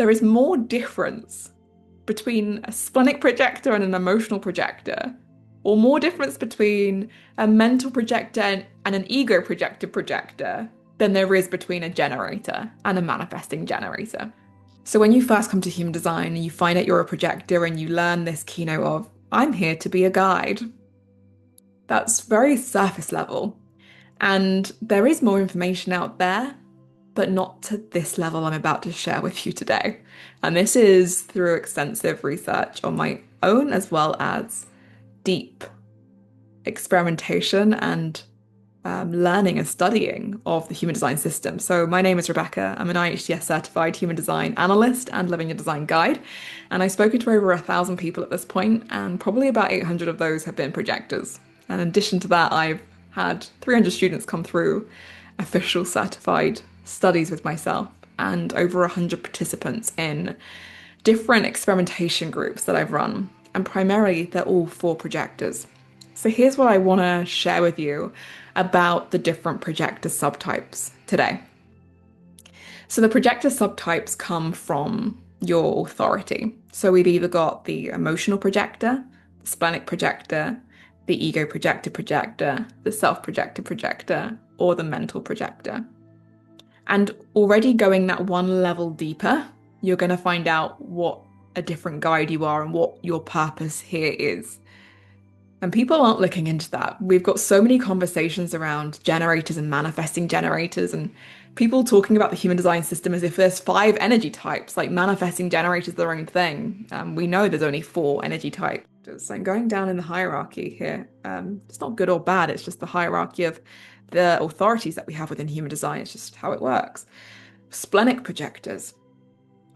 there is more difference between a splenic projector and an emotional projector, or more difference between a mental projector and an ego projector than there is between a generator and a manifesting generator. So when you first come to human design and you find out you're a projector and you learn this keynote of, I'm here to be a guide, that's very surface level. And there is more information out there, but not to this level I'm about to share with you today. And this is through extensive research on my own, as well as deep experimentation and learning and studying of the human design system. So my name is Rebecca. I'm an IHDS certified human design analyst and living a design guide. And I've spoken to over 1,000 people at this point, and probably about 800 of those have been projectors. And in addition to that, I've had 300 students come through official certified studies with myself and over 100 participants in different experimentation groups that I've run. And primarily, they're all for projectors. So here's what I want to share with you about the different projector subtypes today. So the projector subtypes come from your authority. So we've either got the emotional projector, the splenic projector, the ego projector, the self-projector projector, or the mental projector. And already going that one level deeper, you're going to find out what a different guide you are and what your purpose here is. And people aren't looking into that. We've got so many conversations around generators and manifesting generators, and people talking about the human design system as if there's 5 energy types, like manifesting generators are their own thing. We know there's only 4 energy types. So I'm going down in the hierarchy here. It's not good or bad, it's just the hierarchy of the authorities that we have within human design. It's just how it works. Splenic projectors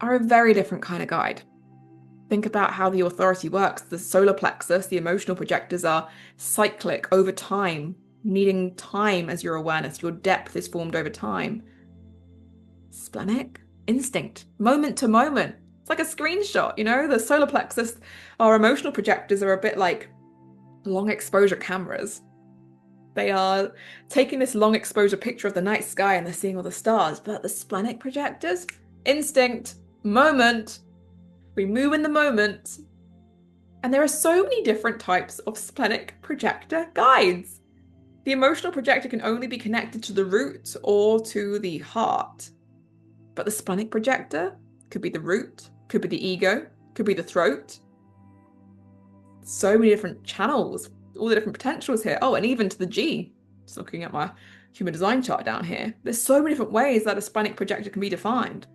are a very different kind of guide. Think about how the authority works. The solar plexus, the emotional projectors are cyclic over time, needing time as your awareness. Your depth is formed over time. Splenic, instinct, moment to moment. It's like a screenshot, you know? The solar plexus, our emotional projectors are a bit like long exposure cameras. They are taking this long exposure picture of the night sky and they're seeing all the stars. But the splenic projectors, instinct, moment, we move in the moment. And there are so many different types of splenic projector guides. The emotional projector can only be connected to the root or to the heart. But the splenic projector could be the root, could be the ego, could be the throat. So many different channels, all the different potentials here. Oh, and even to the G. Just looking at my human design chart down here. There's so many different ways that a splenic projector can be defined.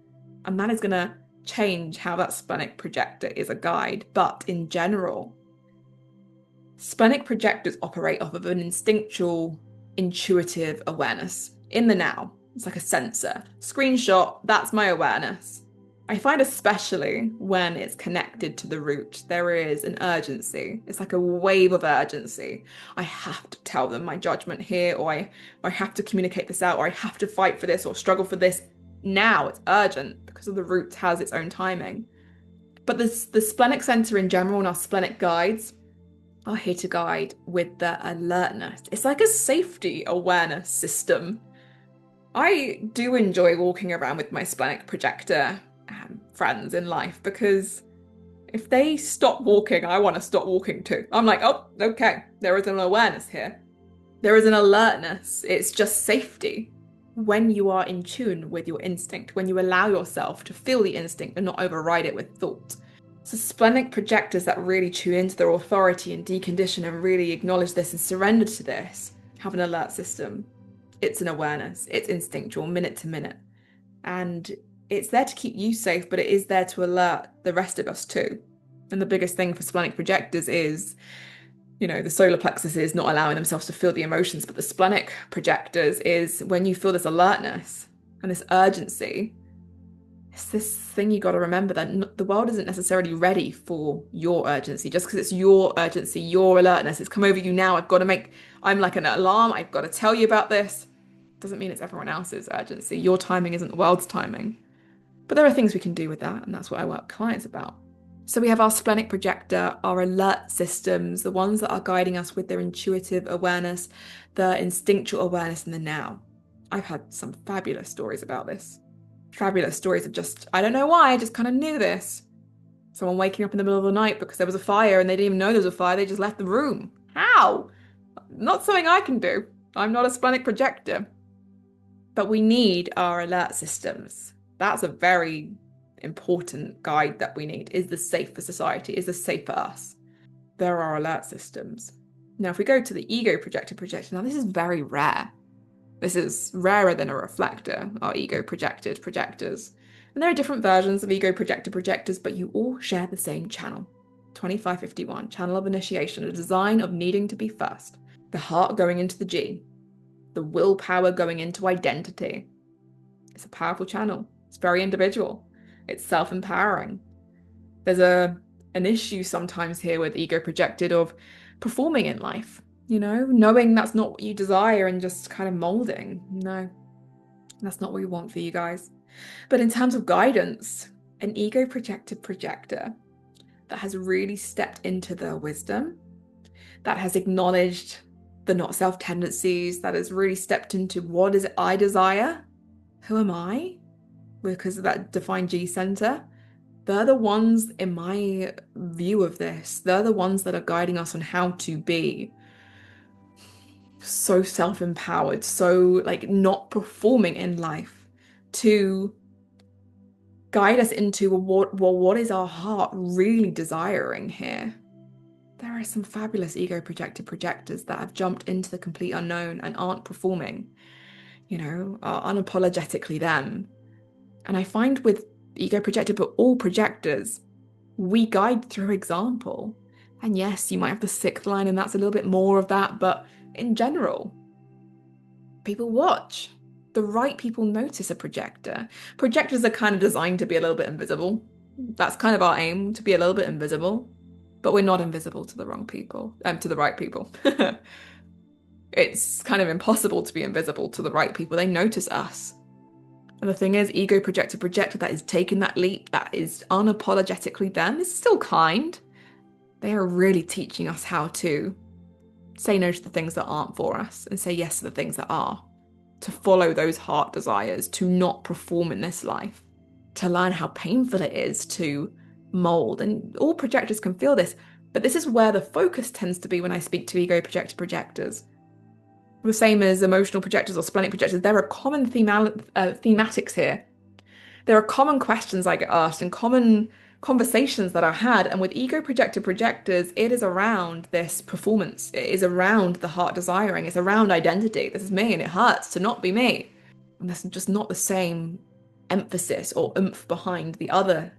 And that is going to change how that splenic projector is a guide. But in general, splenic projectors operate off of an instinctual, intuitive awareness in the now. It's like a sensor. Screenshot, that's my awareness. I find especially when it's connected to the root, there is an urgency. It's like a wave of urgency. I have to tell them my judgment here, or I have to communicate this out, or I have to fight for this or struggle for this. Now it's urgent because of the root has its own timing. But the splenic center in general and our splenic guides are here to guide with the alertness. It's like a safety awareness system. I do enjoy walking around with my splenic projector friends in life because if they stop walking, I want to stop walking too. I'm like, oh, okay, there is an awareness here. There is an alertness. It's just safety. When you are in tune with your instinct, when you allow yourself to feel the instinct and not override it with thought. So splenic projectors that really tune into their authority and decondition and really acknowledge this and surrender to this have an alert system. It's an awareness. It's instinctual, minute to minute. And it's there to keep you safe, but it is there to alert the rest of us too. And the biggest thing for splenic projectors is, you know, the solar plexus is not allowing themselves to feel the emotions, but the splenic projectors is when you feel this alertness and this urgency, it's this thing you got to remember that the world isn't necessarily ready for your urgency. Just because it's your urgency, your alertness, it's come over you now. I'm like an alarm. I've got to tell you about this. Doesn't mean it's everyone else's urgency. Your timing isn't the world's timing. But there are things we can do with that, and that's what I work with clients about. So we have our splenic projector, our alert systems, the ones that are guiding us with their intuitive awareness, the instinctual awareness in the now. I've had some fabulous stories about this. Fabulous stories of just, I don't know why, I just kind of knew this. Someone waking up in the middle of the night because there was a fire and they didn't even know there was a fire, they just left the room. How? Not something I can do. I'm not a splenic projector. But we need our alert systems. That's a very important guide that we need. Is this safe for society? Is this safe for us? There are alert systems. Now, if we go to the ego projector, now this is very rare. This is rarer than a reflector, our ego projected projectors. And there are different versions of ego projectors, but you all share the same channel. 2551, channel of initiation, a design of needing to be first. The heart going into the G. The willpower going into identity. It's a powerful channel. It's very individual. It's self-empowering. There's an issue sometimes here with ego projected of performing in life, knowing that's not what you desire and just kind of molding. No, that's not what we want for you guys. But in terms of guidance, an ego projected projector that has really stepped into their wisdom, that has acknowledged the not self tendencies, that has really stepped into what is it I desire? Who am I? Because of that defined G center. They're the ones, in my view of this, they're the ones that are guiding us on how to be so self-empowered, so like not performing in life, to guide us into what is our heart really desiring here. There are some fabulous ego projected projectors that have jumped into the complete unknown and aren't performing, are unapologetically them. And I find with ego projected, but all projectors, we guide through example. And yes, you might have the sixth line and that's a little bit more of that, but in general, people watch. The right people notice a projector. Projectors are kind of designed to be a little bit invisible. That's kind of our aim, to be a little bit invisible. But we're not invisible to the wrong people, to the right people. It's kind of impossible to be invisible to the right people. They notice us. And the thing is, ego projector that is taking that leap, that is unapologetically them, is still kind. They are really teaching us how to say no to the things that aren't for us and say yes to the things that are. To follow those heart desires, to not perform in this life, to learn how painful it is to mold. And all projectors can feel this, but this is where the focus tends to be when I speak to ego projectors. The same as emotional projectors or splenic projectors, there are common thematics here. There are common questions I get asked and common conversations that are had. And with ego projectors, it is around this performance. It is around the heart desiring. It's around identity. This is me and it hurts to not be me. And there's just not the same emphasis or oomph behind the other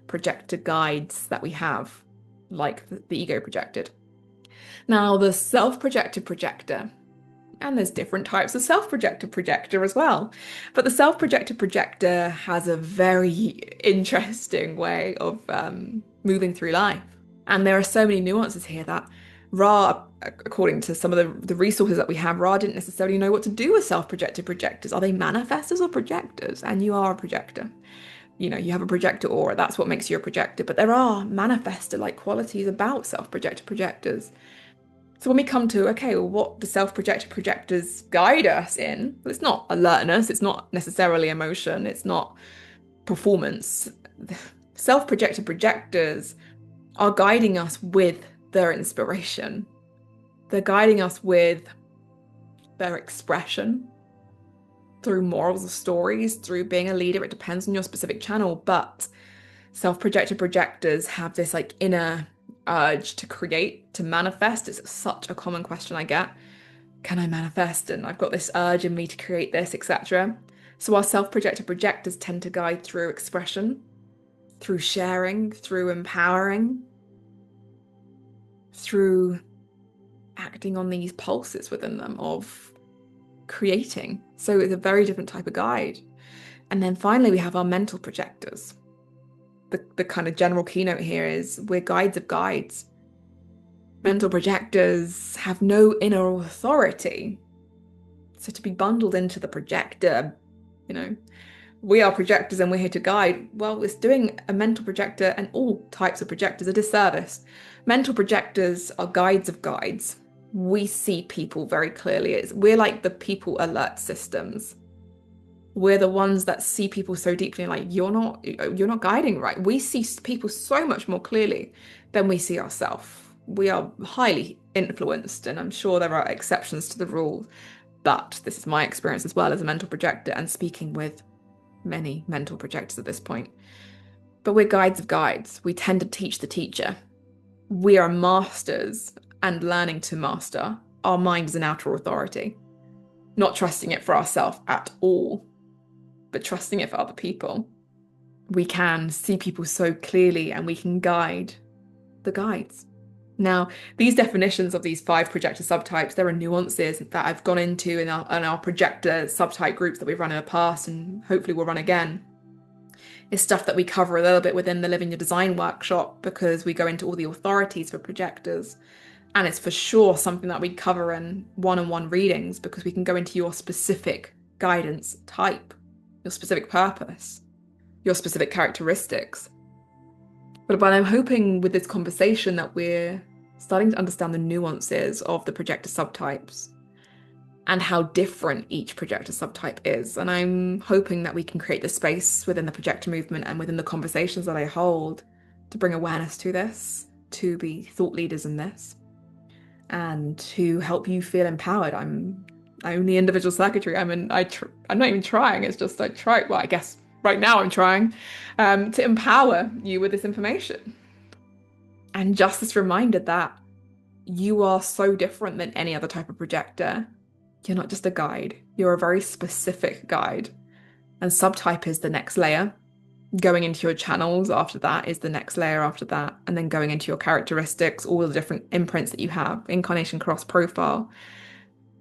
projector guides that we have, like the ego projected. Now, the self-projected projector, and there's different types of self-projected projector as well. But the self-projected projector has a very interesting way of moving through life. And there are so many nuances here that Ra, according to some of the resources that we have, Ra didn't necessarily know what to do with self-projected projectors. Are they manifestors or projectors? And you are a projector. You have a projector aura. That's what makes you a projector. But there are manifestor-like qualities about self-projected projectors. So when we come to, okay, well, what do self-projected projectors guide us in? Well, it's not alertness, it's not necessarily emotion, it's not performance. Self-projected projectors are guiding us with their inspiration. They're guiding us with their expression through morals or stories, through being a leader. It depends on your specific channel, but self-projected projectors have this like inner urge to create, to manifest. It's such a common question I get. Can I manifest? And I've got this urge in me to create this, etc. So our self-projected projectors tend to guide through expression, through sharing, through empowering, through acting on these pulses within them of creating. So it's a very different type of guide. And then finally, we have our mental projectors. The kind of general keynote here is we're guides of guides. Mental projectors have no inner authority. So to be bundled into the projector, we are projectors and we're here to guide. Well, it's doing a mental projector and all types of projectors a disservice. Mental projectors are guides of guides. We see people very clearly. We're like the people alert systems. We're the ones that see people so deeply, like you're not guiding right. We see people so much more clearly than we see ourselves. We are highly influenced, and I'm sure there are exceptions to the rule, but this is my experience as well as a mental projector and speaking with many mental projectors at this point. But we're guides of guides. We tend to teach the teacher. We are masters and learning to master. Our mind is an outer authority, not trusting it for ourselves at all, but trusting it for other people. We can see people so clearly and we can guide the guides. Now, these definitions of these 5 projector subtypes, there are nuances that I've gone into in our projector subtype groups that we've run in the past and hopefully we'll run again. It's stuff that we cover a little bit within the Living Your Design workshop because we go into all the authorities for projectors. And it's for sure something that we cover in one-on-one readings because we can go into your specific guidance type, your specific purpose, your specific characteristics. But I'm hoping with this conversation that we're starting to understand the nuances of the projector subtypes and how different each projector subtype is. And I'm hoping that we can create the space within the projector movement and within the conversations that I hold to bring awareness to this, to be thought leaders in this, and to help you feel empowered. I'm the individual secretary. I'm not even trying. It's just I try. Well, I guess right now I'm trying to empower you with this information. And just this reminder that you are so different than any other type of projector. You're not just a guide. You're a very specific guide. And subtype is the next layer. Going into your channels after that is the next layer after that. And then going into your characteristics, all the different imprints that you have, incarnation, cross, profile.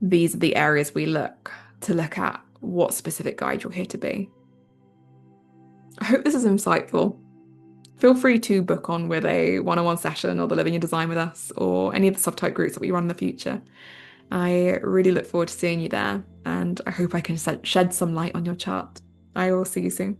These are the areas we look at what specific guide you're here to be. I hope this is insightful. Feel free to book on with a one-on-one session or the Living Your Design with us or any of the subtype groups that we run in the future. I really look forward to seeing you there, and I hope I can shed some light on your chart. I will see you soon.